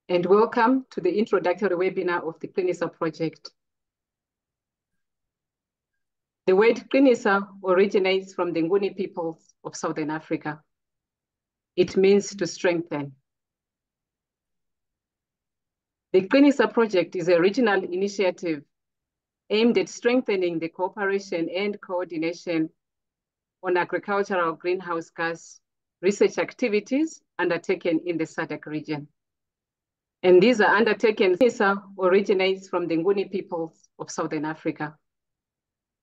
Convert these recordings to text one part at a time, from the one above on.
and welcome to the introductory webinar of the Qinisa project. The word Qinisa originates from the Nguni peoples of Southern Africa. It means to strengthen. The Qinisa project is a regional initiative aimed at strengthening the cooperation and coordination on agricultural greenhouse gas research activities undertaken in the SADC region. And these are undertaken. Qinisa originates from the Nguni peoples of Southern Africa.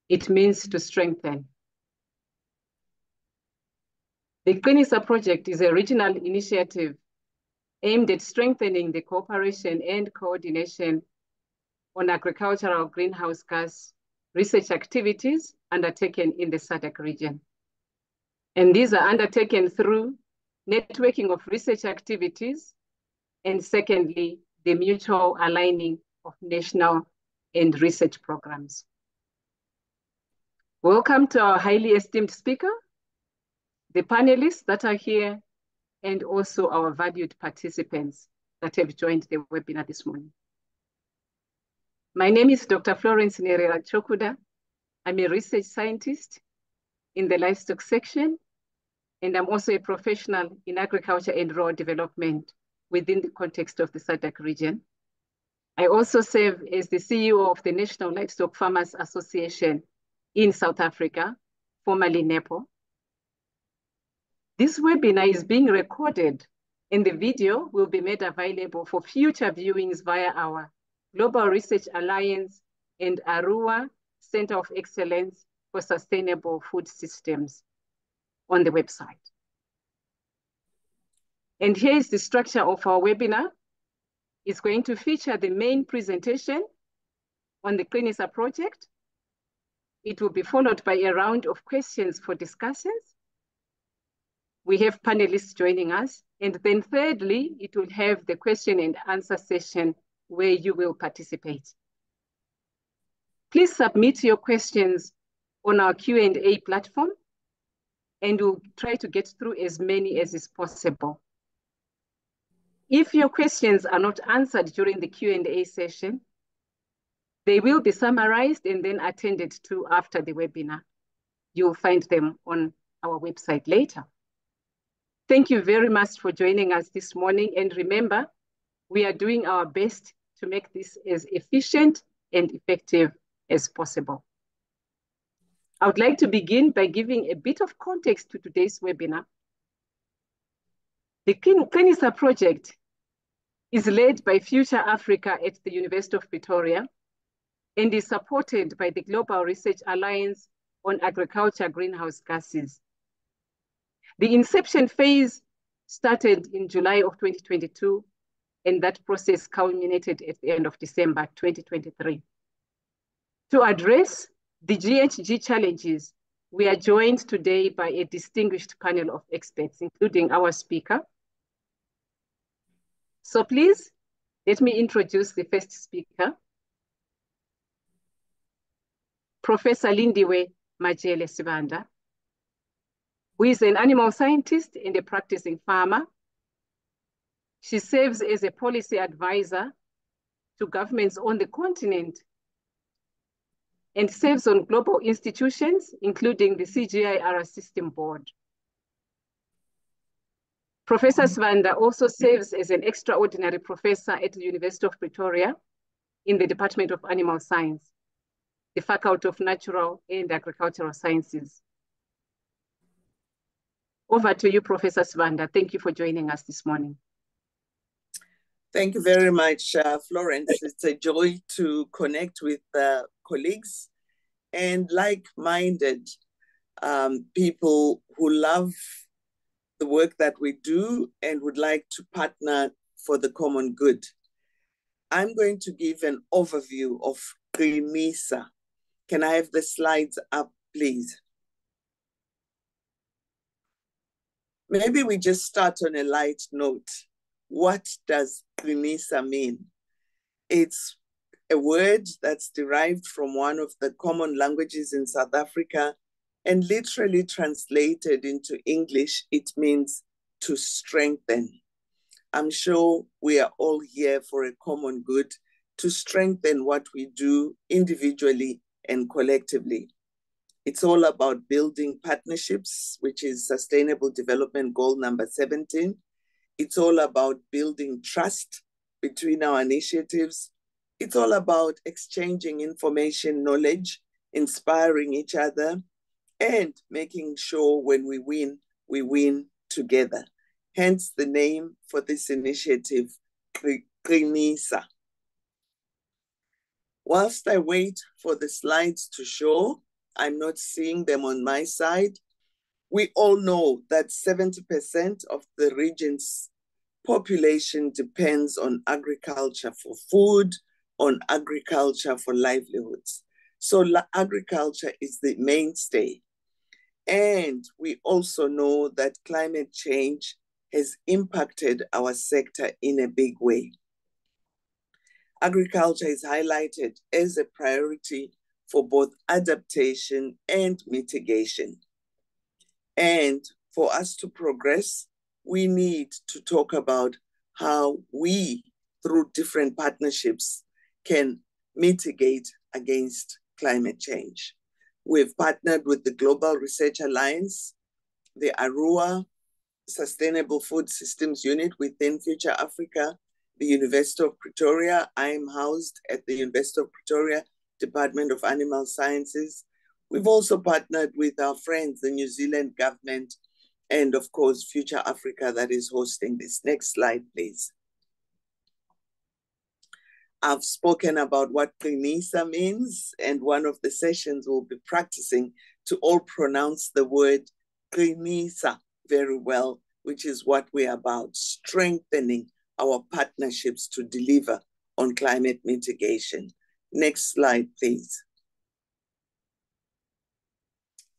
It means to strengthen. The Qinisa project is a regional initiative aimed at strengthening the cooperation and coordination on agricultural greenhouse gas research activities undertaken in the SADC region. And these are undertaken through networking of research activities, and secondly, the mutual aligning of national and research programs. Welcome to our highly esteemed speaker, the panelists that are here, and also our valued participants that have joined the webinar this morning. My name is Dr. Florence Nerera Chokuda. I'm a research scientist in the livestock section, and I'm also a professional in agriculture and rural development within the context of the SADC region. I also serve as the CEO of the National Livestock Farmers Association in South Africa, formerly NEPO. This webinar is being recorded, and the video will be made available for future viewings via our Global Research Alliance and Arua Center of Excellence for Sustainable Food Systems on the website. And here is the structure of our webinar. It's going to feature the main presentation on the Qinisa project. It will be followed by a round of questions for discussions. We have panelists joining us. And then thirdly, it will have the question and answer session where you will participate. Please submit your questions on our Q&A platform, and we'll try to get through as many as is possible. If your questions are not answered during the Q&A session, they will be summarized and then attended to after the webinar. You'll find them on our website later. Thank you very much for joining us this morning. And remember, we are doing our best to make this as efficient and effective as possible. I would like to begin by giving a bit of context to today's webinar. The Qinisa project is led by Future Africa at the University of Pretoria and is supported by the Global Research Alliance on Agriculture Greenhouse Gases. The inception phase started in July of 2022, and that process culminated at the end of December 2023. To address the GHG challenges, we are joined today by a distinguished panel of experts, including our speaker. So please, let me introduce the first speaker, Professor Lindiwe Majele Sibanda, who is an animal scientist and a practicing farmer. She serves as a policy advisor to governments on the continent and serves on global institutions, including the CGIAR System Board. Professor Sibanda also serves as an extraordinary professor at the University of Pretoria in the Department of Animal Science, the Faculty of Natural and Agricultural Sciences. Over to you, Professor Sibanda. Thank you for joining us this morning. Thank you very much, Florence. It's a joy to connect with colleagues and like-minded people who love the work that we do and would like to partner for the common good. I'm going to give an overview of Qinisa. Can I have the slides up, please? Maybe we just start on a light note. What does Qinisa mean? It's a word that's derived from one of the common languages in South Africa, and literally translated into English, it means to strengthen. I'm sure we are all here for a common good to strengthen what we do individually and collectively. It's all about building partnerships, which is Sustainable Development Goal number 17. It's all about building trust between our initiatives. It's all about exchanging information, knowledge, inspiring each other, and making sure when we win together. Hence the name for this initiative, Qinisa. Whilst I wait for the slides to show, I'm not seeing them on my side. We all know that 70% of the region's population depends on agriculture for food, on agriculture for livelihoods. So agriculture is the mainstay. And we also know that climate change has impacted our sector in a big way. Agriculture is highlighted as a priority for both adaptation and mitigation. And for us to progress, we need to talk about how we, through different partnerships, can mitigate against climate change. We've partnered with the Global Research Alliance, the Arua Sustainable Food Systems Unit within Future Africa, the University of Pretoria. I am housed at the University of Pretoria Department of Animal Sciences. We've also partnered with our friends, the New Zealand government, and of course, Future Africa that is hosting this. Next slide, please. I've spoken about what Qinisa means, and one of the sessions we'll be practicing to all pronounce the word Qinisa very well, which is what we're about, strengthening our partnerships to deliver on climate mitigation. Next slide, please.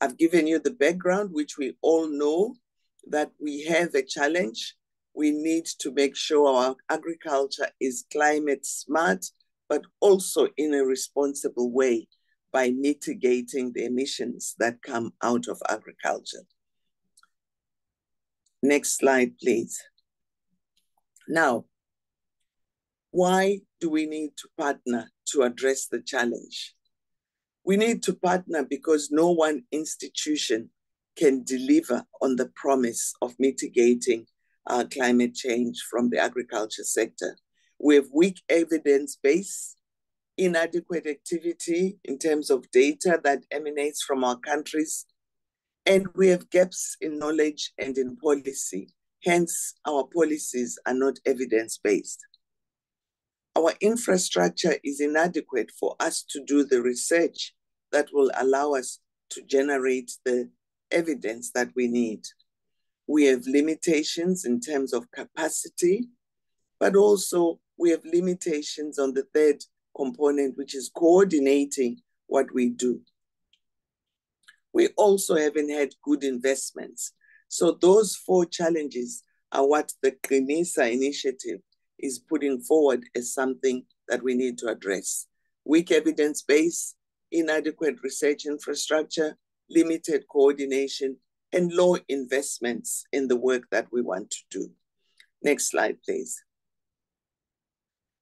I've given you the background, which we all know that we have a challenge. We need to make sure our agriculture is climate smart, but also in a responsible way by mitigating the emissions that come out of agriculture. Next slide, please. Now, why do we need to partner to address the challenge? We need to partner because no one institution can deliver on the promise of mitigating climate change from the agriculture sector. We have weak evidence base, inadequate activity in terms of data that emanates from our countries, and we have gaps in knowledge and in policy. Hence, our policies are not evidence-based. Our infrastructure is inadequate for us to do the research that will allow us to generate the evidence that we need. We have limitations in terms of capacity, but also we have limitations on the third component, which is coordinating what we do. We also haven't had good investments. So those four challenges are what the Qinisa initiative is putting forward as something that we need to address. Weak evidence base, inadequate research infrastructure, limited coordination, and low investments in the work that we want to do. Next slide, please.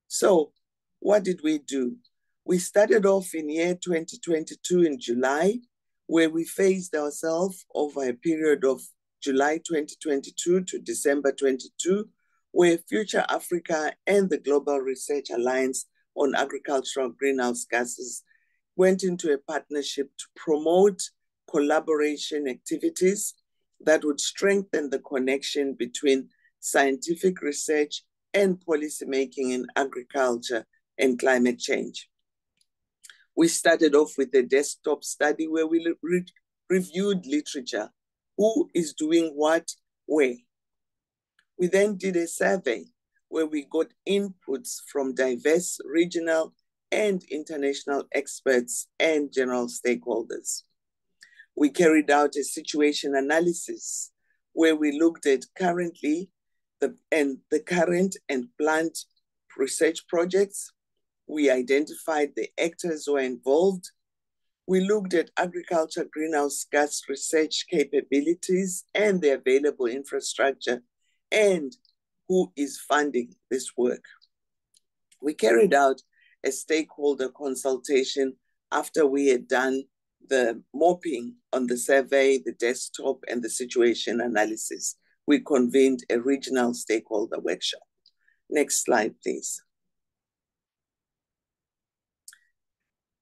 So what did we do? We started off in year 2022 in July, where we phased ourselves over a period of July 2022 to December 22, where Future Africa and the Global Research Alliance on Agricultural Greenhouse Gases went into a partnership to promote collaboration activities that would strengthen the connection between scientific research and policymaking in agriculture and climate change. We started off with a desktop study where we reviewed literature, who is doing what, where. We then did a survey where we got inputs from diverse regional and international experts and general stakeholders. We carried out a situation analysis where we looked at currently the current and planned research projects. We identified the actors who are involved. We looked at agriculture greenhouse gas research capabilities and the available infrastructure, and who is funding this work. We carried out a stakeholder consultation after we had done the mapping on the survey, the desktop, and the situation analysis. We convened a regional stakeholder workshop. Next slide, please.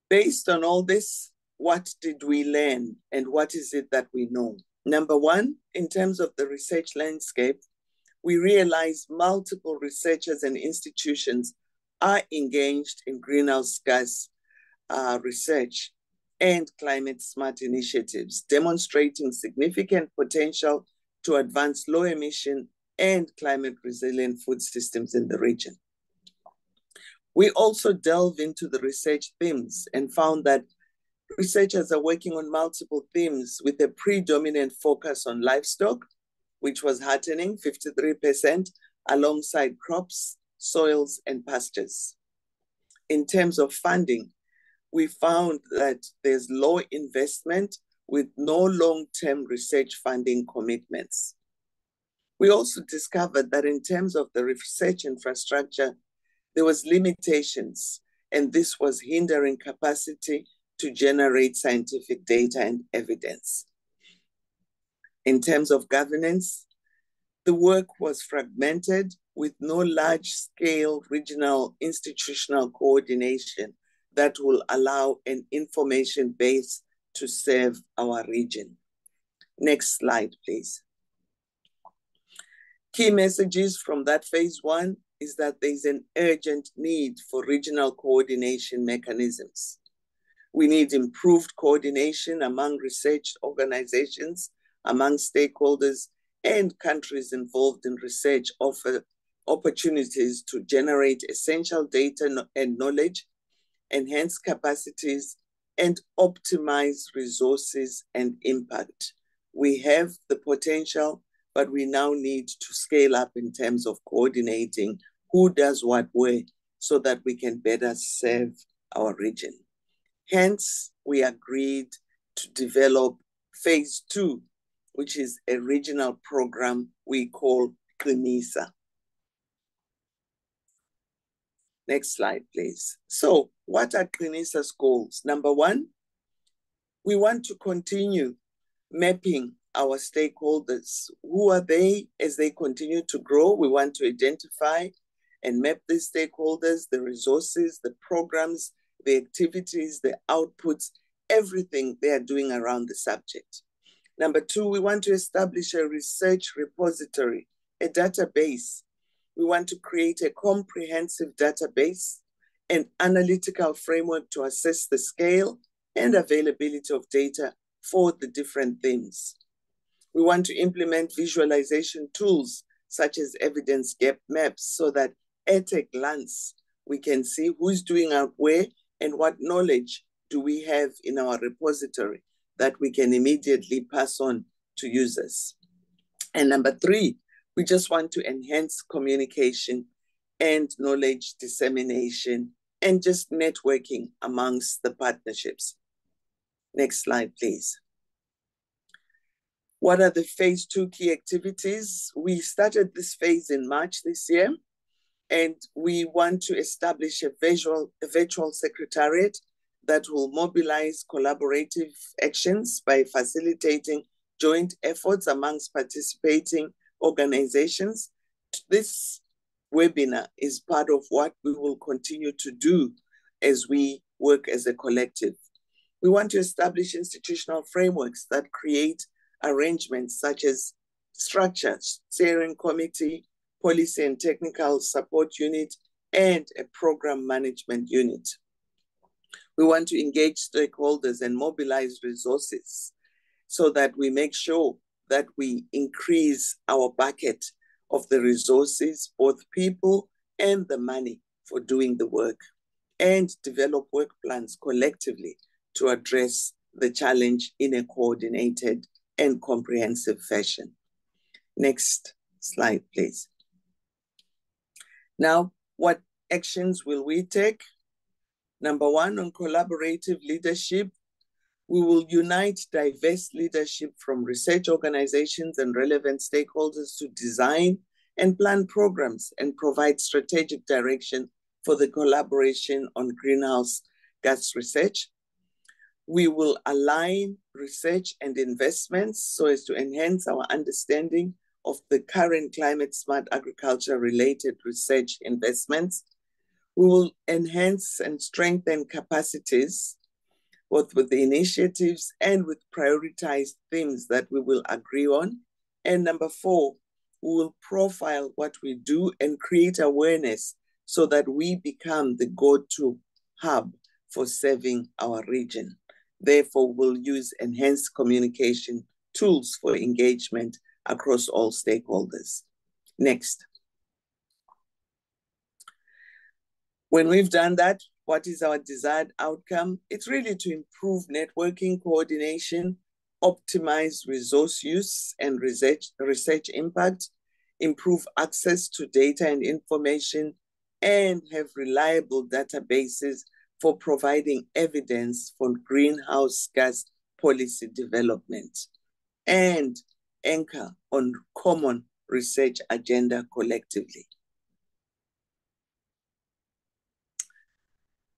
Based on all this, what did we learn and what is it that we know? Number one, in terms of the research landscape, we realized multiple researchers and institutions are engaged in greenhouse gas research and climate smart initiatives, demonstrating significant potential to advance low emission and climate resilient food systems in the region. We also delved into the research themes and found that researchers are working on multiple themes with a predominant focus on livestock, which was heartening, 53%, alongside crops, soils, and pastures. In terms of funding, we found that there's low investment with no long-term research funding commitments. We also discovered that in terms of the research infrastructure, there was limitations, and this was hindering capacity to generate scientific data and evidence. In terms of governance, the work was fragmented with no large-scale regional institutional coordination that will allow an information base to serve our region. Next slide, please. Key messages from that phase one is that there's an urgent need for regional coordination mechanisms. We need improved coordination among research organizations, among stakeholders, and countries involved in research offer opportunities to generate essential data and knowledge, enhance capacities, and optimize resources and impact. We have the potential, but we now need to scale up in terms of coordinating who does what where so that we can better serve our region. Hence, we agreed to develop phase two, which is a regional program we call Qinisa. Next slide, please. So what are Qinisa's goals? Number one, we want to continue mapping our stakeholders. Who are they as they continue to grow? We want to identify and map these stakeholders, the resources, the programs, the activities, the outputs, everything they are doing around the subject. Number two, we want to establish a research repository, a database. We want to create a comprehensive database, an analytical framework to assess the scale and availability of data for the different themes. We want to implement visualization tools such as evidence gap maps so that at a glance, we can see who's doing out where and what knowledge do we have in our repository that we can immediately pass on to users. And number three, we just want to enhance communication and knowledge dissemination and just networking amongst the partnerships. Next slide, please. What are the phase two key activities? We started this phase in March this year, and we want to establish a virtual secretariat that will mobilize collaborative actions by facilitating joint efforts amongst participating organizations. This webinar is part of what we will continue to do as we work as a collective. We want to establish institutional frameworks that create arrangements such as structures, steering committee, policy and technical support unit, and a program management unit. We want to engage stakeholders and mobilize resources so that we make sure that we increase our bucket of the resources, both people and the money for doing the work, and develop work plans collectively to address the challenge in a coordinated and comprehensive fashion. Next slide, please. Now, what actions will we take? Number one, on collaborative leadership, we will unite diverse leadership from research organizations and relevant stakeholders to design and plan programs and provide strategic direction for the collaboration on greenhouse gas research. We will align research and investments so as to enhance our understanding of the current climate smart agriculture related research investments. We will enhance and strengthen capacities, both with the initiatives and with prioritized themes that we will agree on. And number 4, we will profile what we do and create awareness so that we become the go-to hub for serving our region. Therefore, we'll use enhanced communication tools for engagement across all stakeholders. Next. When we've done that, what is our desired outcome? It's really to improve networking coordination, optimize resource use and research impact, improve access to data and information, and have reliable databases for providing evidence for greenhouse gas policy development, and anchor on common research agenda collectively.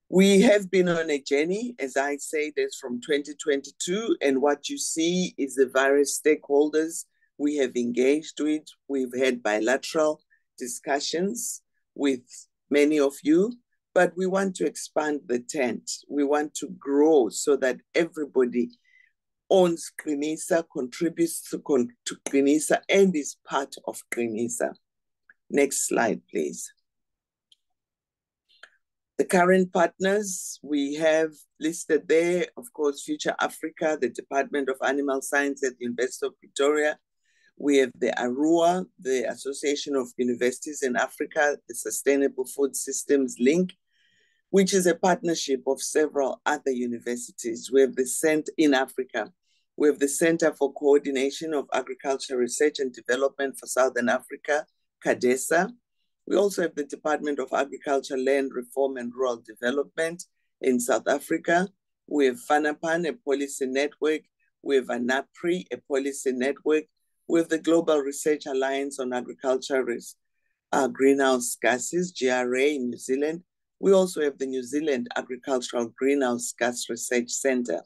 We have been on a journey, as I say, that's from 2022, and what you see is the various stakeholders we have engaged with. We've had bilateral discussions with many of you, but we want to expand the tent. We want to grow so that everybody owns Qinisa, contributes to Qinisa, and is part of Qinisa. Next slide, please. The current partners we have listed there, of course, Future Africa, the Department of Animal Science at the University of Pretoria. We have the ARUA, the Association of Universities in Africa, the Sustainable Food Systems Link, which is a partnership of several other universities. We have the Center in Africa. We have the Center for Coordination of Agriculture Research and Development for Southern Africa, CADESA. We also have the Department of Agriculture, Land Reform and Rural Development in South Africa. We have FANAPAN, a policy network. We have ANAPRI, a policy network. We have the Global Research Alliance on Agriculture Greenhouse Gases, GRA in New Zealand. We also have the New Zealand Agricultural Greenhouse Gas Research Center.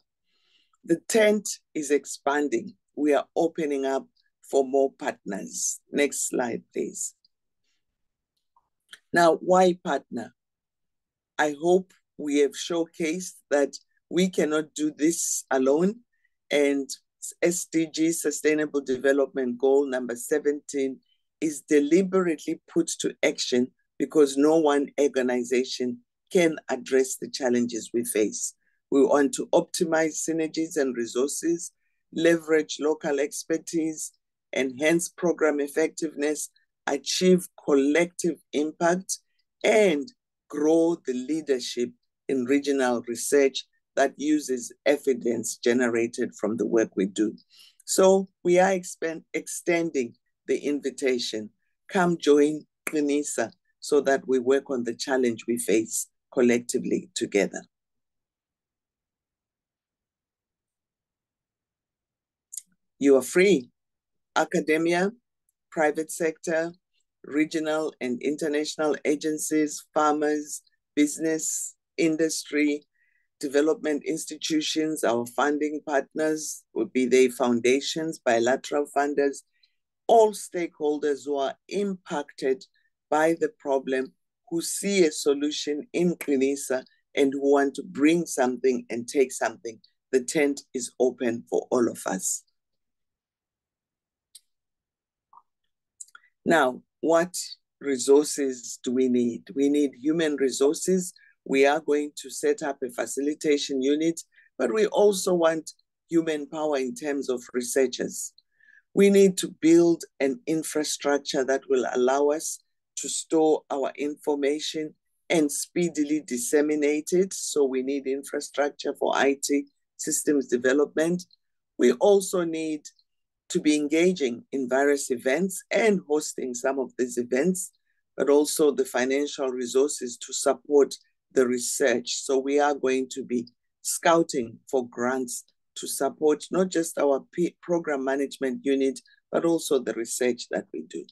The tent is expanding. We are opening up for more partners. Next slide, please. Now, why partner? I hope we have showcased that we cannot do this alone, and SDG, Sustainable Development Goal number 17, is deliberately put to action because no one organization can address the challenges we face. We want to optimize synergies and resources, leverage local expertise, enhance program effectiveness, achieve collective impact, and grow the leadership in regional research that uses evidence generated from the work we do. So we are extending the invitation. Come join Qinisa so that we work on the challenge we face collectively together. You are free. Academia, private sector, regional and international agencies, farmers, business, industry, development institutions, our funding partners, would be they foundations, bilateral funders, all stakeholders who are impacted by the problem, who see a solution in Qinisa and who want to bring something and take something. The tent is open for all of us. Now, what resources do we need? We need human resources. We are going to set up a facilitation unit, but we also want human power in terms of researchers. We need to build an infrastructure that will allow us to store our information and speedily disseminate it. So we need infrastructure for IT systems development. We also need to be engaging in various events and hosting some of these events, but also the financial resources to support the research. So we are going to be scouting for grants to support not just our program management unit, but also the research that we do.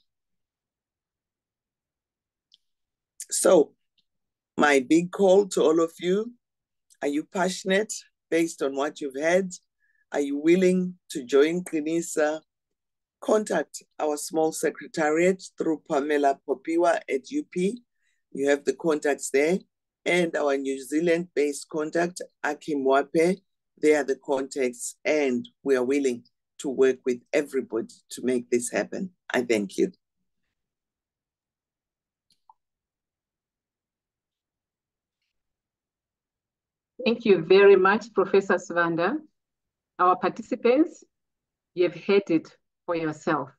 So my big call to all of you, are you passionate based on what you've heard? Are you willing to join Qinisa? Contact our small secretariat through Pamela Popiwa at UP. You have the contacts there. And our New Zealand-based contact, Akim Wape, they are the contacts, and we are willing to work with everybody to make this happen. I thank you. Thank you very much, Professor Svanda. Our participants, you have heard it for yourself.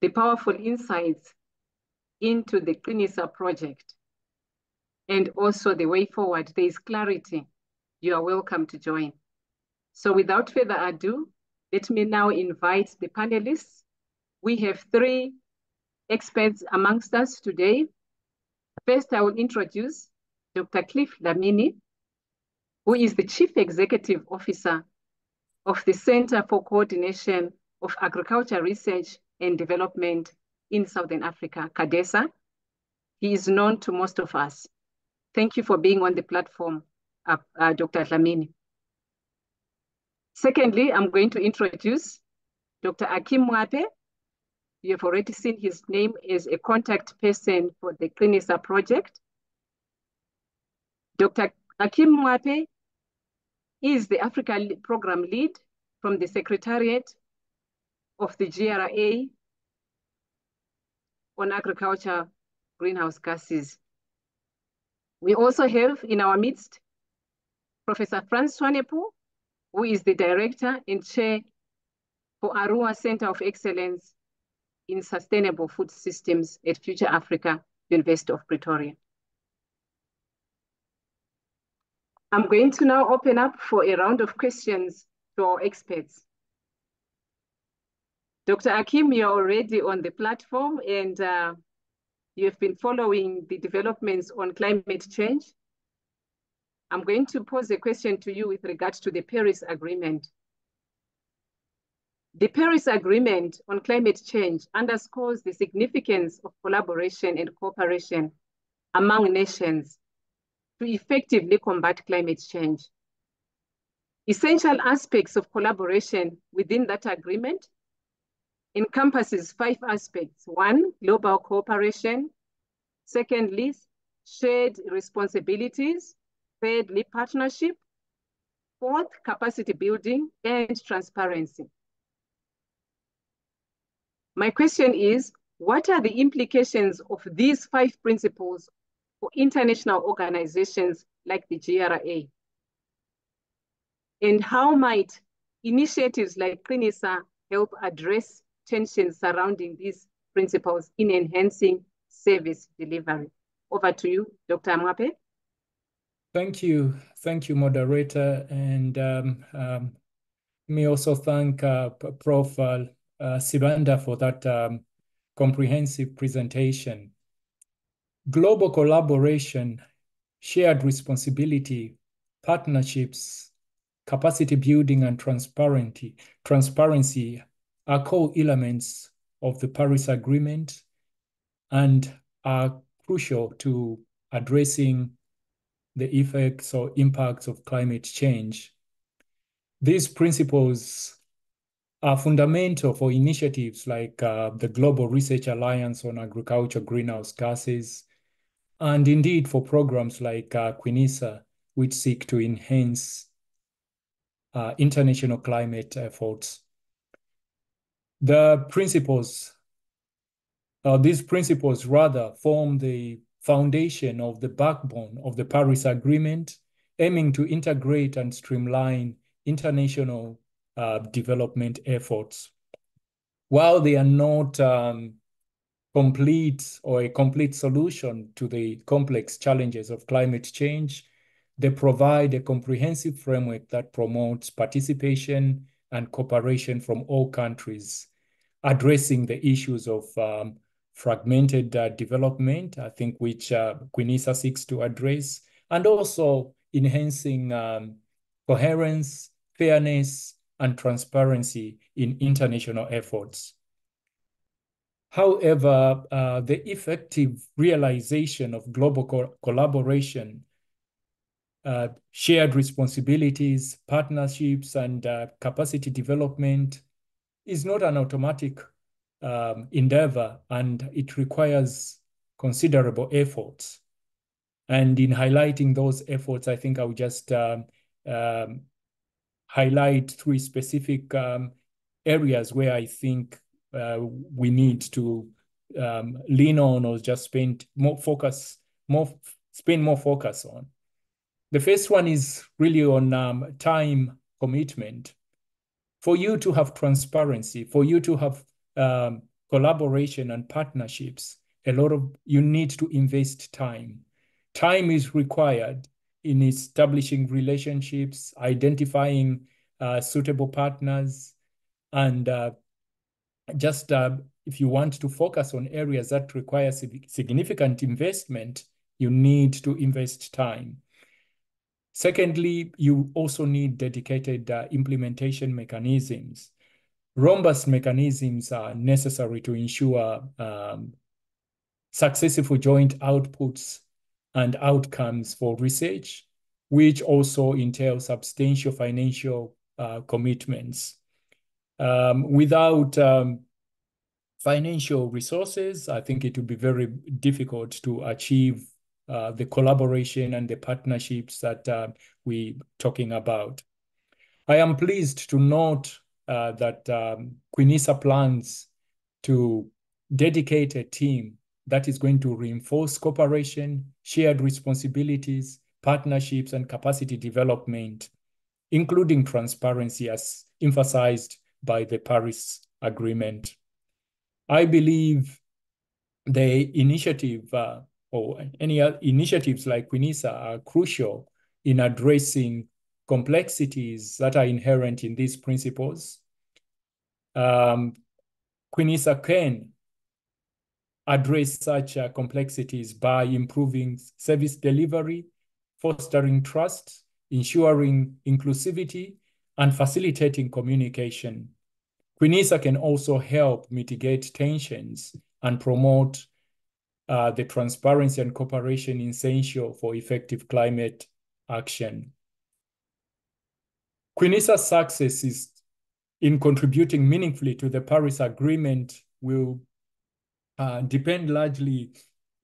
The powerful insights into the Qinisa project and also the way forward. There is clarity. You are welcome to join. So without further ado, let me now invite the panelists. We have 3 experts amongst us today. First, I will introduce Dr. Cliff Lamini, who is the Chief Executive Officer of the Center for Coordination of Agriculture Research and Development in Southern Africa, CADESA. He is known to most of us. Thank you for being on the platform, Dr. Lamini. Secondly, I'm going to introduce Dr. Akim Wape. You have already seen his name as a contact person for the Qinisa project. Dr. Akim Wape is the Africa Program Lead from the Secretariat of the GRA on agriculture greenhouse gases. We also have in our midst Professor Franz Swanepoel, who is the Director and Chair for Arua Center of Excellence in Sustainable Food Systems at Future Africa, University of Pretoria. I'm going to now open up for a round of questions to our experts. Dr. Akim, you're already on the platform and you have been following the developments on climate change. I'm going to pose a question to you with regards to the Paris Agreement. The Paris Agreement on climate change underscores the significance of collaboration and cooperation among nations to effectively combat climate change. Essential aspects of collaboration within that agreement encompasses 5 aspects. 1, global cooperation. Secondly, shared responsibilities. Thirdly, partnership. 4th, capacity building and transparency. My question is, what are the implications of these 5 principles for international organizations like the GRA? And how might initiatives like Qinisa help address tensions surrounding these principles in enhancing service delivery? Over to you, Dr. Mwape. Thank you, moderator. And let me also thank Prof. Sibanda for that comprehensive presentation. Global collaboration, shared responsibility, partnerships, capacity building, and transparency are core elements of the Paris Agreement and are crucial to addressing the effects or impacts of climate change. These principles are fundamental for initiatives like the Global Research Alliance on Agriculture Greenhouse Gases, and indeed for programs like Qinisa, which seek to enhance international climate efforts. These principles rather form the foundation of the backbone of the Paris Agreement, aiming to integrate and streamline international development efforts. While they are not complete or a complete solution to the complex challenges of climate change, they provide a comprehensive framework that promotes participation and cooperation from all countries, addressing the issues of fragmented development, I think, which Qinisa seeks to address, and also enhancing coherence, fairness, and transparency in international efforts. However, the effective realization of global collaboration, shared responsibilities, partnerships, and capacity development is not an automatic endeavor, and it requires considerable efforts. And in highlighting those efforts, I think I would just highlight 3 specific areas where I think we need to lean on or just spend more focus on. The first one is really on time commitment. For you to have transparency, for you to have collaboration and partnerships, you need to invest time. Time is required in establishing relationships, identifying suitable partners, and if you want to focus on areas that require significant investment, you need to invest time. Secondly, you also need dedicated implementation mechanisms. Robust mechanisms are necessary to ensure successful joint outputs and outcomes for research, which also entails substantial financial commitments. Without financial resources, I think it would be very difficult to achieve the collaboration and the partnerships that we're talking about. I am pleased to note that Qinisa plans to dedicate a team that is going to reinforce cooperation, shared responsibilities, partnerships, and capacity development, including transparency as emphasized by the Paris Agreement. I believe the initiative or any other initiatives like Qinisa are crucial in addressing complexities that are inherent in these principles. Qinisa can address such complexities by improving service delivery, fostering trust, ensuring inclusivity, and facilitating communication. Qinisa can also help mitigate tensions and promote the transparency and cooperation essential for effective climate action. Qinisa's success is in contributing meaningfully to the Paris Agreement will depend largely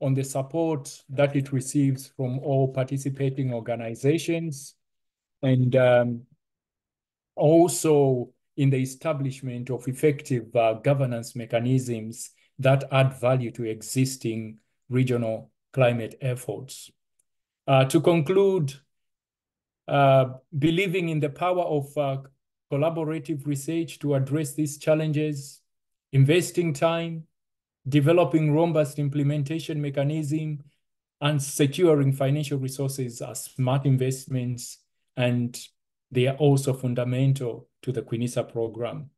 on the support that it receives from all participating organizations, and also in the establishment of effective governance mechanisms that add value to existing regional climate efforts. To conclude, believing in the power of collaborative research to address these challenges, investing time, developing robust implementation mechanism, and securing financial resources are smart investments, and they are also fundamental to the Qinisa program.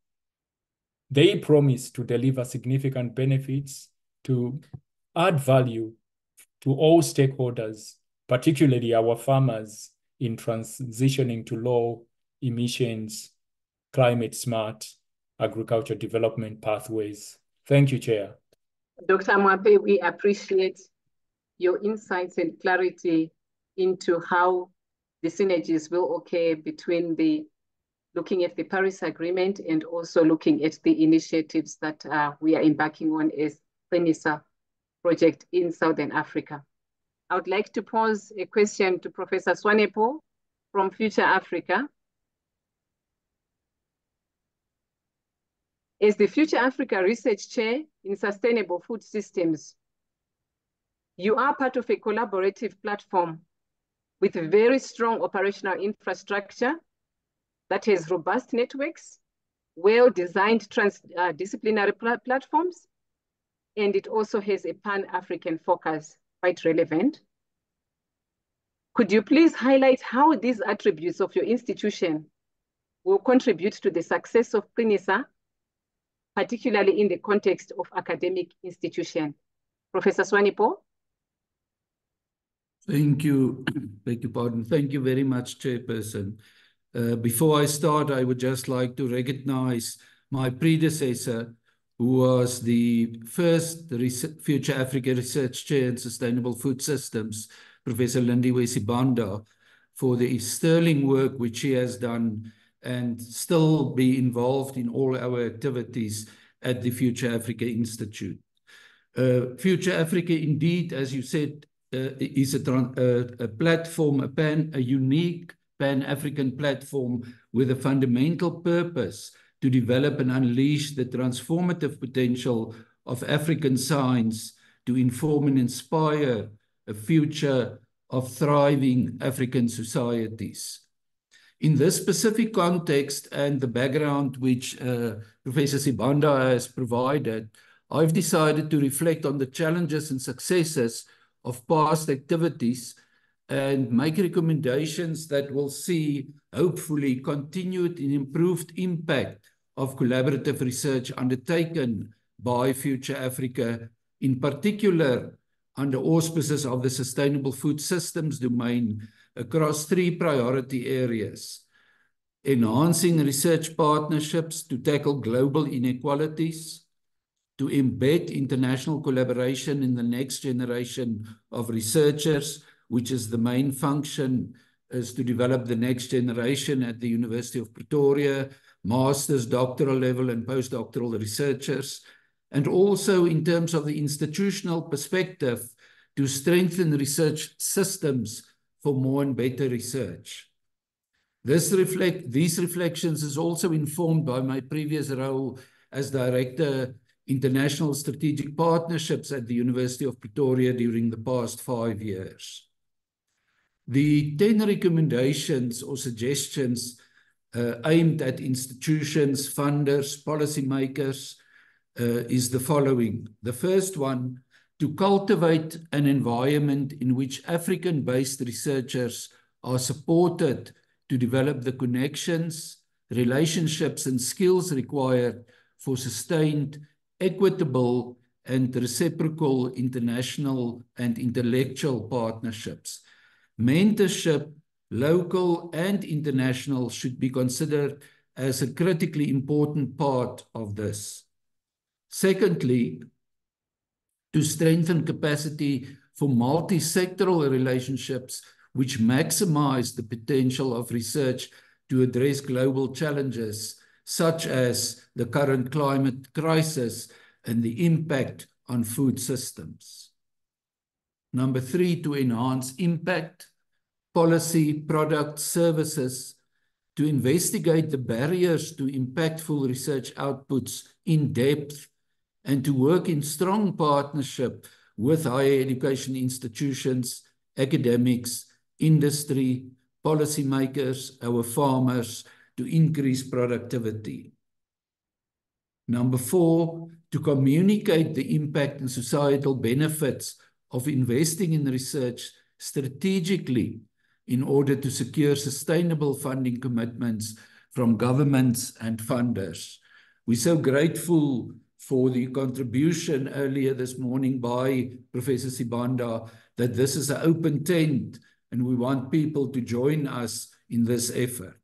They promise to deliver significant benefits, to add value to all stakeholders, particularly our farmers, in transitioning to low emissions, climate smart agriculture development pathways. Thank you, Chair. Dr. Mwape, we appreciate your insights and clarity into how the synergies will occur between looking at the Paris Agreement and also looking at the initiatives that we are embarking on as Qinisa project in Southern Africa. I would like to pose a question to Professor Swanepoel from Future Africa. As the Future Africa Research Chair in Sustainable Food Systems, you are part of a collaborative platform with a very strong operational infrastructure that has robust networks, well-designed transdisciplinary platforms, and it also has a Pan-African focus, quite relevant. Could you please highlight how these attributes of your institution will contribute to the success of Qinisa, particularly in the context of academic institution? Professor Swanepoel? Thank you. Beg your pardon. Thank you very much, Chairperson. Before I start, I would just like to recognize my predecessor who was the first Future Africa Research Chair in Sustainable Food Systems, Professor Lindiwe Sibanda, for the sterling work which she has done and still be involved in all our activities at the Future Africa Institute. Future Africa, indeed, as you said, is a platform, a unique Pan-African platform with a fundamental purpose to develop and unleash the transformative potential of African science to inform and inspire a future of thriving African societies. In this specific context and the background which Professor Sibanda has provided, I've decided to reflect on the challenges and successes of past activities and make recommendations that will see, hopefully, continued and improved impact of collaborative research undertaken by Future Africa, in particular under auspices of the Sustainable Food Systems domain across 3 priority areas: enhancing research partnerships to tackle global inequalities, to embed international collaboration in the next generation of researchers, which is the main function is to develop the next generation at the University of Pretoria, master's, doctoral level and postdoctoral researchers, and also in terms of the institutional perspective to strengthen research systems for more and better research. These reflections is also informed by my previous role as Director International Strategic Partnerships at the University of Pretoria during the past 5 years. The 10 recommendations or suggestions aimed at institutions, funders, policymakers is the following. The first one, to cultivate an environment in which African-based researchers are supported to develop the connections, relationships, and skills required for sustained, equitable, and reciprocal international and intellectual partnerships. Mentorship, local and international, should be considered as a critically important part of this. Secondly, to strengthen capacity for multi-sectoral relationships which maximize the potential of research to address global challenges, such as the current climate crisis and the impact on food systems. Number 3, to enhance impact, policy, product, services, to investigate the barriers to impactful research outputs in depth, and to work in strong partnership with higher education institutions, academics, industry, policymakers, our farmers, to increase productivity. Number 4, to communicate the impact and societal benefits of investing in research strategically in order to secure sustainable funding commitments from governments and funders. We're so grateful for the contribution earlier this morning by Professor Sibanda that this is an open tent and we want people to join us in this effort.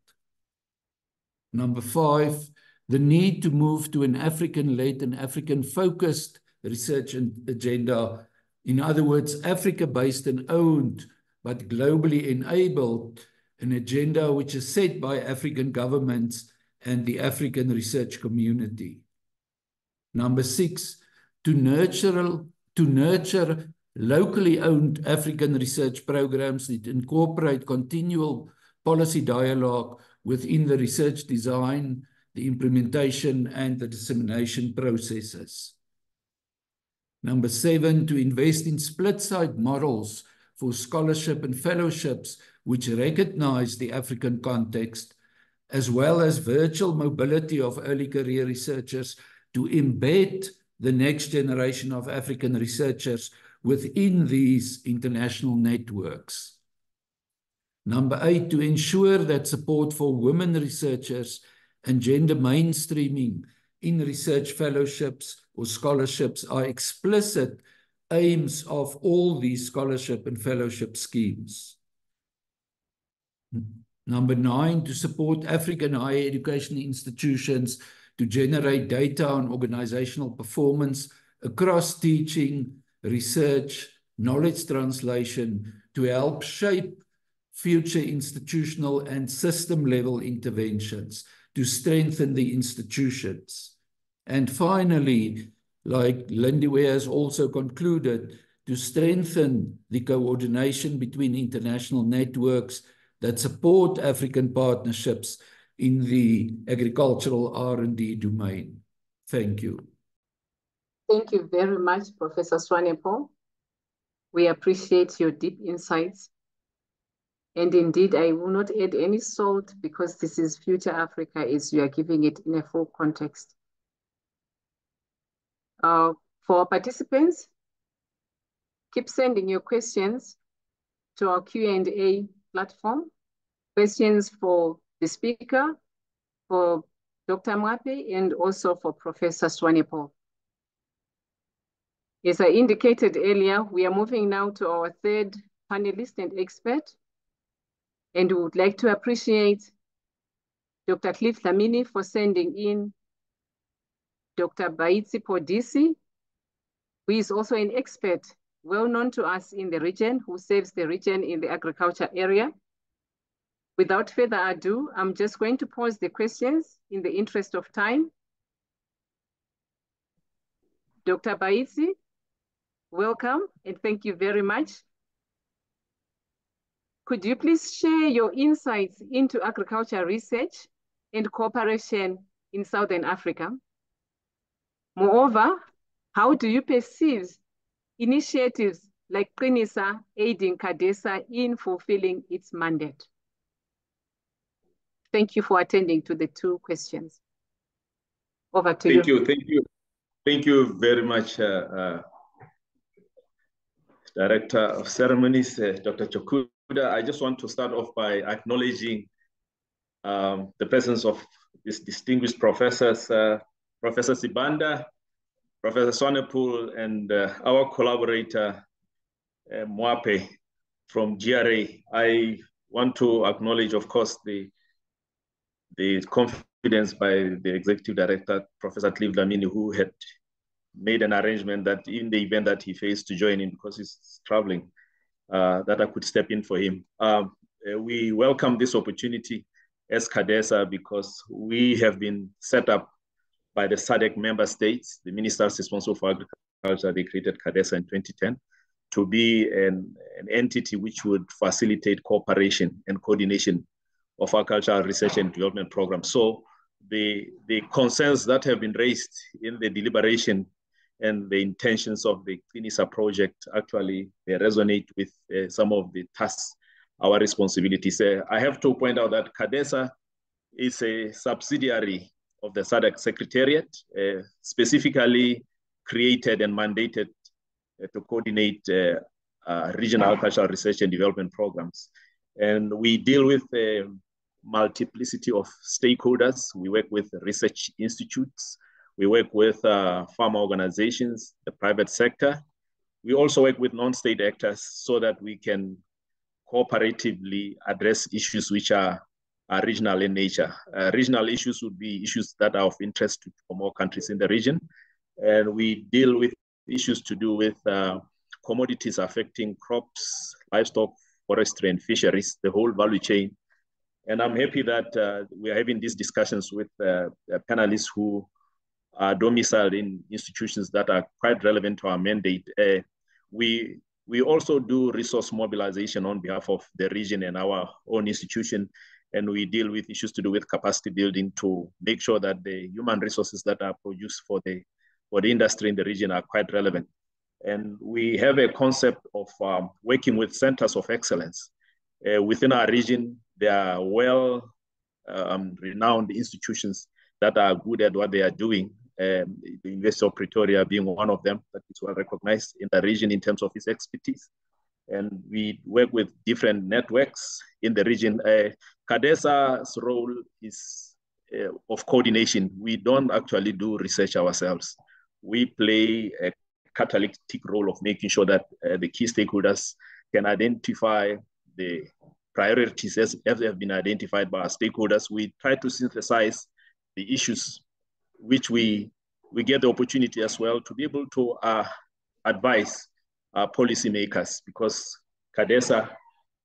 Number 5, the need to move to an African-led and African-focused research agenda. In other words, Africa-based and owned, but globally enabled, an agenda which is set by African governments and the African research community. Number 6, to nurture locally owned African research programs that incorporate continual policy dialogue within the research design, the implementation, and the dissemination processes. Number 7, to invest in split-site models for scholarship and fellowships which recognize the African context, as well as virtual mobility of early career researchers to embed the next generation of African researchers within these international networks. Number 8, to ensure that support for women researchers and gender mainstreaming in research fellowships or scholarships are explicit aims of all these scholarship and fellowship schemes. Number 9, to support African higher education institutions to generate data on organizational performance across teaching, research, knowledge translation to help shape future institutional and system-level interventions to strengthen the institutions. And finally, like Lindiwe has also concluded, to strengthen the coordination between international networks that support African partnerships in the agricultural R&D domain. Thank you. Thank you very much, Professor Swanepoel. We appreciate your deep insights. And indeed, I will not add any salt because this is Future Africa as you are giving it in a full context. For participants, keep sending your questions to our Q&A platform. Questions for the speaker, for Dr. Mwape, and also for Professor Swanepoel. As I indicated earlier, we are moving now to our third panelist and expert. And we would like to appreciate Dr. Cliff Dlamini for sending in Dr. Baitsi Podisi, who is also an expert well known to us in the region, who serves the region in the agriculture area. Without further ado, I'm just going to pose the questions in the interest of time. Dr. Baitsi, welcome and thank you very much. Could you please share your insights into agriculture research and cooperation in Southern Africa? Moreover, how do you perceive initiatives like Qinisa aiding CADESA in fulfilling its mandate? Thank you for attending to the two questions. Over to you. Thank you very much, Director of Ceremonies, Dr. Chokuda. I just want to start off by acknowledging the presence of these distinguished professors, Professor Sibanda, Professor Swanepoel, and our collaborator, Mwape from GRA. I want to acknowledge, of course, the confidence by the Executive Director, Professor Cliff Dlamini, who had made an arrangement that in the event that he fails to join in because he's traveling, that I could step in for him. We welcome this opportunity as CADESA because we have been set up by the SADC member states, the ministers responsible for agriculture. They created CADESA in 2010 to be an entity which would facilitate cooperation and coordination of agricultural research and development programs. So the concerns that have been raised in the deliberation and the intentions of the Qinisa project, actually, they resonate with some of the tasks, our responsibilities. I have to point out that CADESA is a subsidiary of the SADC Secretariat, specifically created and mandated to coordinate regional agricultural research and development programs. And we deal with a multiplicity of stakeholders. We work with research institutes. We work with farmer organizations, the private sector. We also work with non-state actors so that we can cooperatively address issues which are regional in nature. Regional issues would be issues that are of interest for more countries in the region. And we deal with issues to do with commodities affecting crops, livestock, forestry, and fisheries, the whole value chain. And I'm happy that we are having these discussions with panelists who are domiciled in institutions that are quite relevant to our mandate. We also do resource mobilization on behalf of the region and our own institution, and we deal with issues to do with capacity building to make sure that the human resources that are produced for the industry in the region are quite relevant. And we have a concept of working with centers of excellence. Within our region, there are well-renowned institutions that are good at what they are doing. The University of Pretoria being one of them that is well recognized in the region in terms of its expertise. And we work with different networks in the region. CADESA's role is of coordination. We don't actually do research ourselves. We play a catalytic role of making sure that the key stakeholders can identify the priorities as they have been identified by our stakeholders. We try to synthesize the issues which we get the opportunity as well to be able to advise policymakers, because CADESA,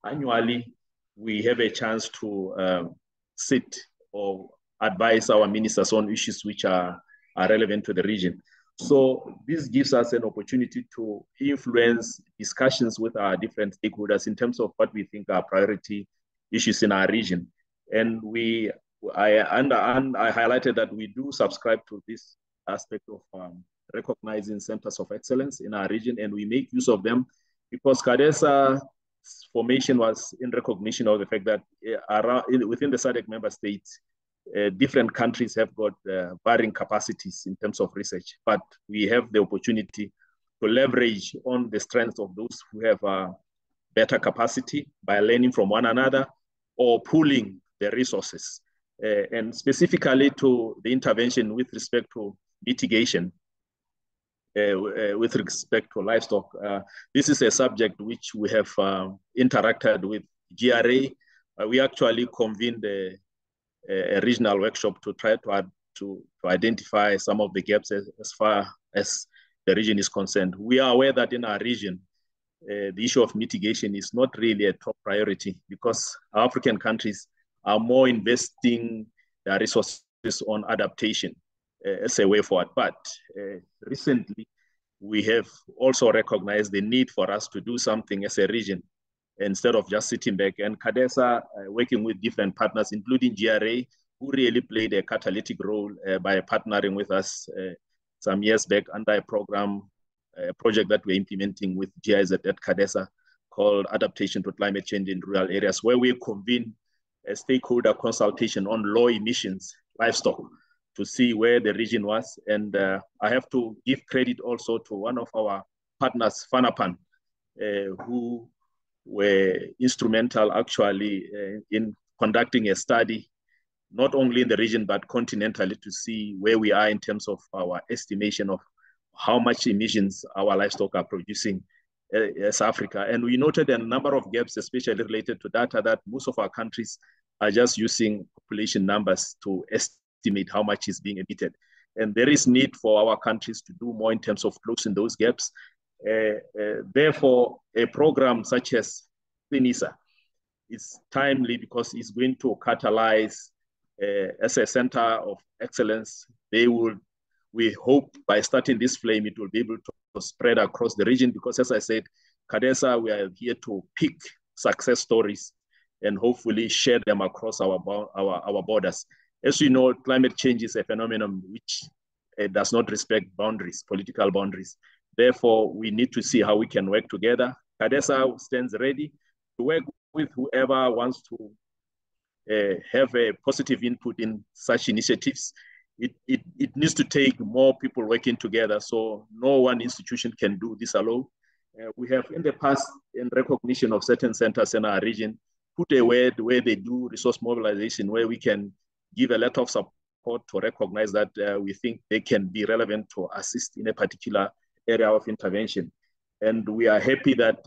annually, we have a chance to sit or advise our ministers on issues which are relevant to the region. So this gives us an opportunity to influence discussions with our different stakeholders in terms of what we think are priority issues in our region. And I highlighted that we do subscribe to this aspect of recognizing centers of excellence in our region, and we make use of them because CADESA's formation was in recognition of the fact that within the SADC member states, different countries have got varying capacities in terms of research, but we have the opportunity to leverage on the strength of those who have better capacity by learning from one another or pooling the resources. And specifically to the intervention with respect to mitigation, with respect to livestock. This is a subject which we have interacted with GRA. We actually convened a regional workshop to try to identify some of the gaps as far as the region is concerned. We are aware that in our region, the issue of mitigation is not really a top priority because African countries are more investing their resources on adaptation as a way forward. But recently, we have also recognized the need for us to do something as a region instead of just sitting back. And CADESA, working with different partners, including GRA, who really played a catalytic role by partnering with us some years back under a project that we're implementing with GIZ at CADESA called Adaptation to Climate Change in Rural Areas, where we convene a stakeholder consultation on low emissions livestock to see where the region was. And I have to give credit also to one of our partners, FANAPAN, who were instrumental actually in conducting a study, not only in the region, but continentally to see where we are in terms of our estimation of how much emissions our livestock are producing as Africa. And we noted a number of gaps, especially related to data that most of our countries are just using population numbers to estimate how much is being emitted. And there is need for our countries to do more in terms of closing those gaps. Therefore, a program such as Qinisa is timely because it's going to catalyze as a center of excellence. We hope by starting this flame, it will be able to spread across the region because, as I said, CADESA, we are here to pick success stories and hopefully share them across our borders. As you know, climate change is a phenomenon which does not respect boundaries, political boundaries. Therefore, we need to see how we can work together. CADESA stands ready to work with whoever wants to have a positive input in such initiatives. It needs to take more people working together, so no one institution can do this alone. We have in the past, in recognition of certain centers in our region, put a word where they do resource mobilization, where we can give a letter of support to recognize that we think they can be relevant to assist in a particular area of intervention. And we are happy that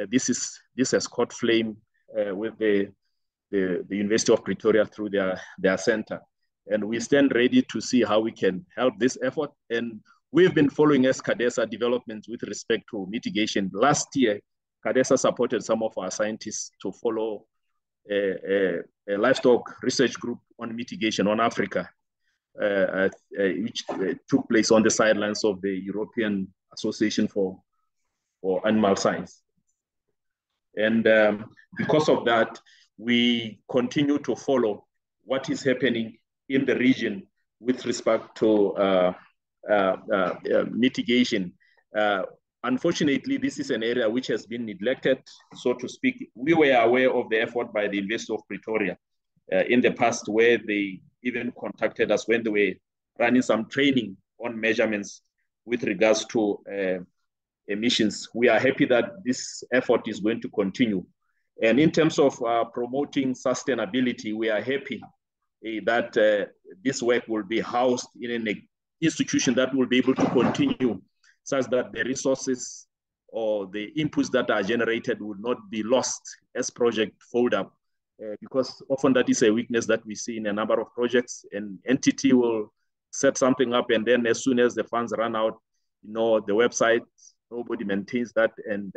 this has caught flame with the University of Pretoria through their center. And we stand ready to see how we can help this effort. And we've been following as CADESA developments with respect to mitigation. Last year, CADESA supported some of our scientists to follow a livestock research group on mitigation on Africa, which took place on the sidelines of the European Association for Animal Science. And because of that, we continue to follow what is happening in the region with respect to mitigation. Unfortunately, this is an area which has been neglected, so to speak. We were aware of the effort by the University of Pretoria in the past, where they even contacted us when they were running some training on measurements with regards to emissions. We are happy that this effort is going to continue. And in terms of promoting sustainability, we are happy that this work will be housed in an institution that will be able to continue, such that the resources or the inputs that are generated will not be lost as project fold up, because often that is a weakness that we see in a number of projects. An entity will set something up, and then as soon as the funds run out, you know, the website, nobody maintains that, and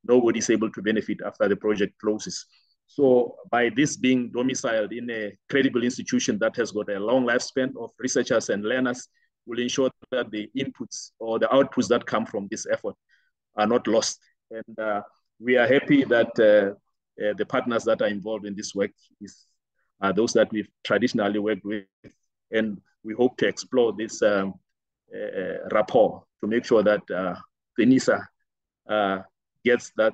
nobody's able to benefit after the project closes. So by this being domiciled in a credible institution that has got a long lifespan of researchers and learners, will ensure that the inputs or the outputs that come from this effort are not lost. And we are happy that the partners that are involved in this work are those that we've traditionally worked with. And we hope to explore this rapport to make sure that Qinisa gets that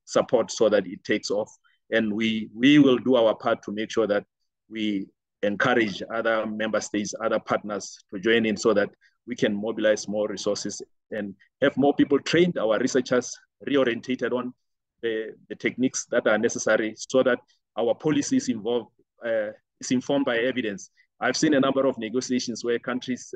support so that it takes off. And we will do our part to make sure that we encourage other member states, other partners to join in so that we can mobilize more resources and have more people trained, our researchers reorientated on the techniques that are necessary so that our policy is informed by evidence. I've seen a number of negotiations where countries,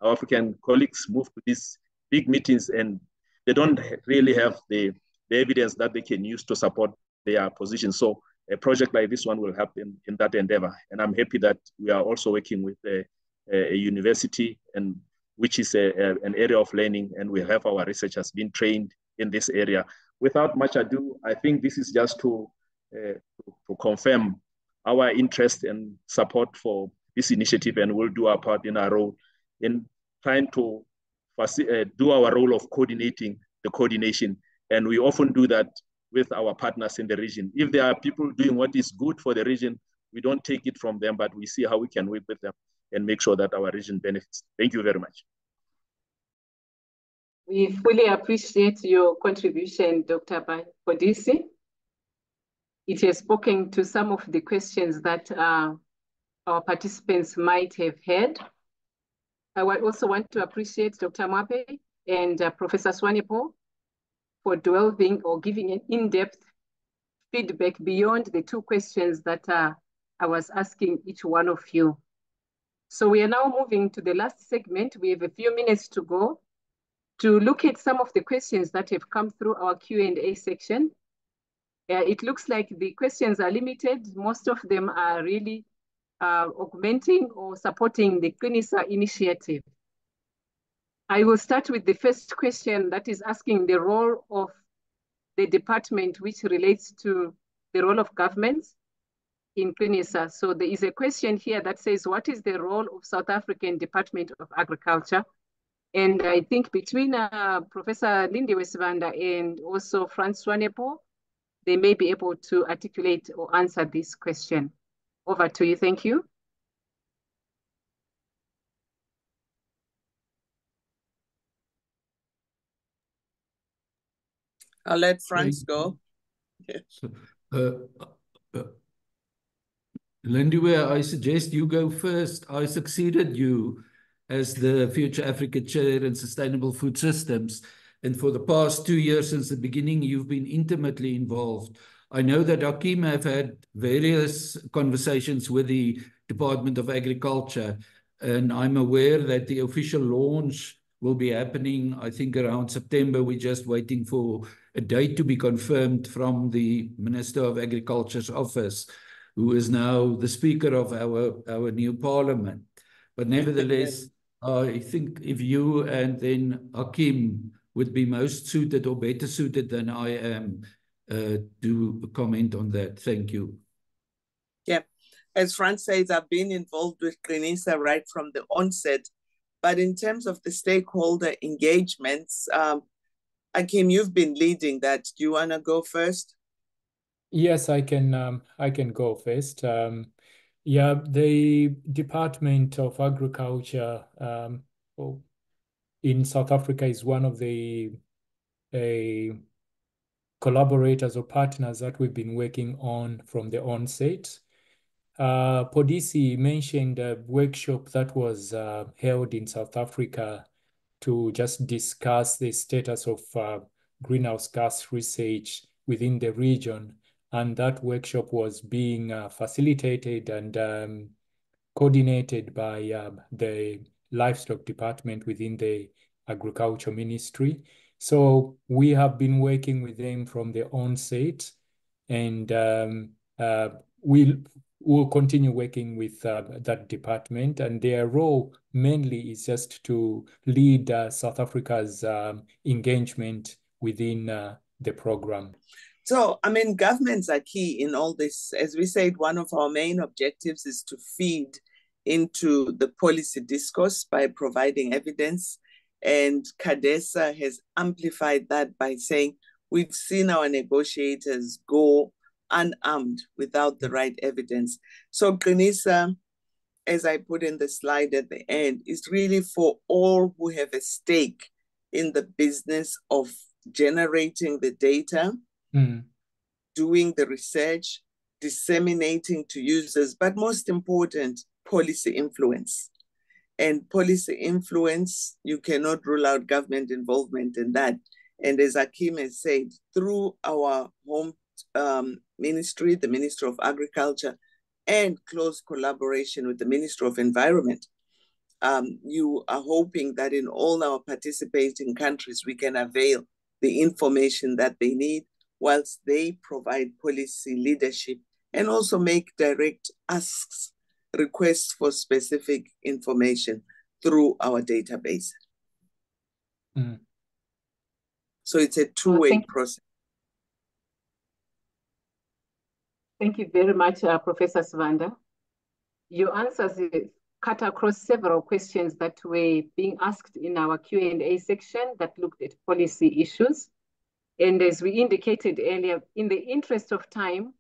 our African colleagues, move to these big meetings and they don't really have the evidence that they can use to support their position. So a project like this one will help in that endeavor. And I'm happy that we are also working with a university, and which is an area of learning, and we have our researchers being trained in this area. Without much ado, I think this is just to confirm our interest and support for this initiative, and we'll do our part in our role in trying to do our role of coordinating the coordination. And we often do that with our partners in the region. If there are people doing what is good for the region, we don't take it from them, but we see how we can work with them and make sure that our region benefits. Thank you very much. We fully appreciate your contribution, Dr. Kodisi. It has spoken to some of the questions that our participants might have had. I would also want to appreciate Dr. Mwape and Professor Swanepoel for delving or giving an in-depth feedback beyond the two questions that I was asking each one of you. So we are now moving to the last segment. We have a few minutes to go to look at some of the questions that have come through our Q&A section. It looks like the questions are limited. Most of them are really augmenting or supporting the Qinisa initiative. I will start with the first question that is asking the role of the department which relates to the role of governments in Qinisa. So there is a question here that says, what is the role of South African Department of Agriculture? And I think between Professor Lindiwe Sibanda and also Franz Swanepoel, they may be able to articulate or answer this question. Over to you, thank you. I'll let Franz go. Lindiwe, I suggest you go first. I succeeded you as the Future Africa Chair in Sustainable Food Systems. And for the past 2 years since the beginning, you've been intimately involved. I know that Hakeem have had various conversations with the Department of Agriculture, and I'm aware that the official launch will be happening, I think, around September. We're just waiting for a date to be confirmed from the Minister of Agriculture's office, who is now the Speaker of our new Parliament. But nevertheless, I think if you and then Hakeem would be most suited or better suited than I am to comment on that. Thank you. Yeah, as Franz says, I've been involved with Qinisa right from the onset. But in terms of the stakeholder engagements, Hakeem, you've been leading that. Do you want to go first? Yes, I can go first. Yeah, the Department of Agriculture in South Africa is one of the collaborators or partners that we've been working on from the onset. Kodisi mentioned a workshop that was held in South Africa to just discuss the status of greenhouse gas research within the region. And that workshop was being facilitated and coordinated by the Livestock Department within the Agriculture Ministry. So we have been working with them from the onset, and we'll continue working with that department, and their role mainly is just to lead South Africa's engagement within the program. So, I mean, governments are key in all this. As we said, one of our main objectives is to feed into the policy discourse by providing evidence. And CADESA has amplified that by saying, we've seen our negotiators go unarmed without the right evidence. So Qinisa, as I put in the slide at the end, is really for all who have a stake in the business of generating the data, doing the research, disseminating to users, but most important, policy influence. And policy influence, you cannot rule out government involvement in that. And as Akim has said, through our home ministry, the Ministry of Agriculture, and close collaboration with the Ministry of Environment, you are hoping that in all our participating countries, we can avail the information that they need, whilst they provide policy leadership and also make direct asks, requests for specific information through our database. So it's a two-way process. Thank you very much, Professor Sivanda. Your answers cut across several questions that were being asked in our Q&A section that looked at policy issues. And as we indicated earlier, in the interest of time,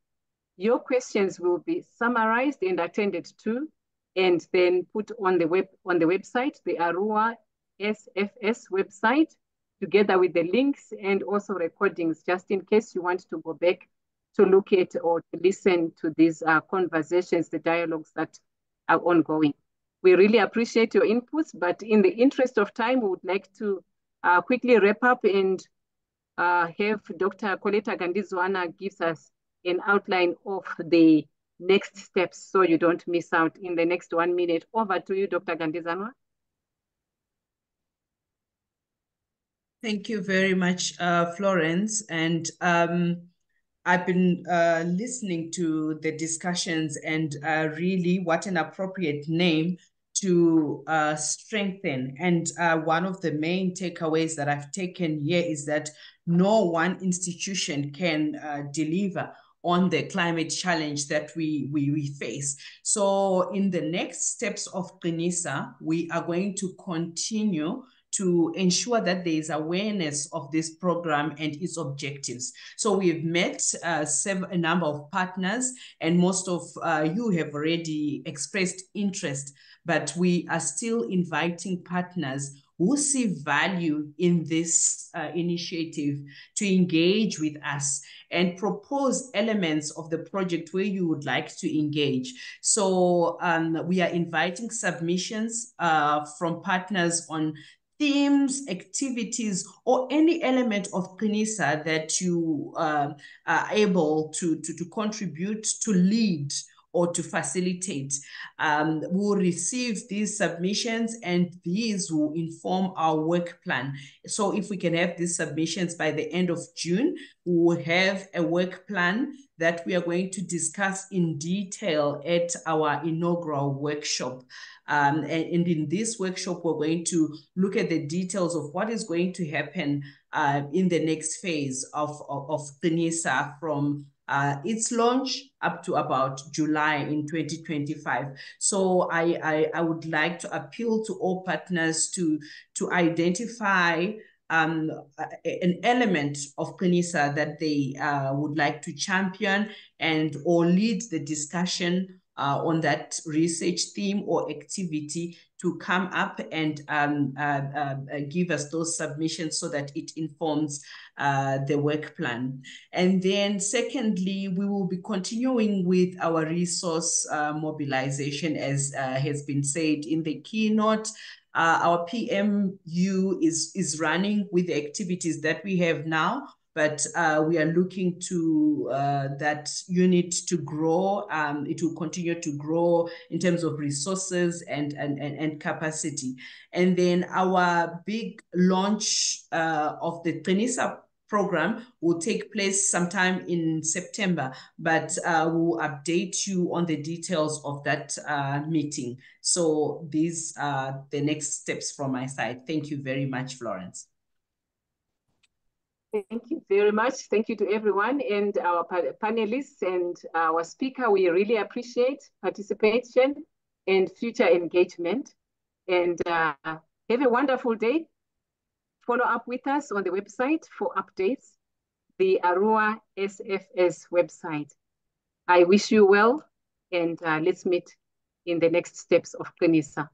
your questions will be summarized and attended to, and then put on the website, the ARUA SFS website, together with the links and also recordings, just in case you want to go back to look at or to listen to these conversations, the dialogues that are ongoing. We really appreciate your inputs, but in the interest of time, we would like to quickly wrap up and have Dr. Koleta Gandizwana gives us an outline of the next steps so you don't miss out in the next 1 minute. Over to you, Dr. Gandizwana. Thank you very much, Florence. And I've been listening to the discussions, and really what an appropriate name to strengthen. And one of the main takeaways that I've taken here is that no one institution can deliver on the climate challenge that we face. So in the next steps of Qinisa, we are going to continue to ensure that there is awareness of this program and its objectives. So we've met a number of partners, and most of you have already expressed interest, but we are still inviting partners who see value in this initiative to engage with us and propose elements of the project where you would like to engage. So we are inviting submissions from partners on themes, activities, or any element of Qinisa that you are able to contribute, to lead, or to facilitate. We'll receive these submissions, and these will inform our work plan. So if we can have these submissions by the end of June, we will have a work plan that we are going to discuss in detail at our inaugural workshop. And in this workshop, we're going to look at the details of what is going to happen in the next phase of Qinisa from its launch up to about July in 2025. So I would like to appeal to all partners to identify an element of Qinisa that they would like to champion and or lead the discussion on that research theme or activity, to come up and give us those submissions so that it informs the work plan. And then secondly, we will be continuing with our resource mobilization, as has been said in the keynote. Our PMU is running with the activities that we have now, but we are looking to that unit to grow. It will continue to grow in terms of resources and capacity. And then our big launch of the Qinisa program will take place sometime in September, but we'll update you on the details of that meeting. So these are the next steps from my side. Thank you very much, Florence. Thank you very much. Thank you to everyone and our panelists and our speaker. We really appreciate participation and future engagement. And have a wonderful day. Follow up with us on the website for updates, the Arua SFS website. I wish you well, and let's meet in the next steps of Qinisa.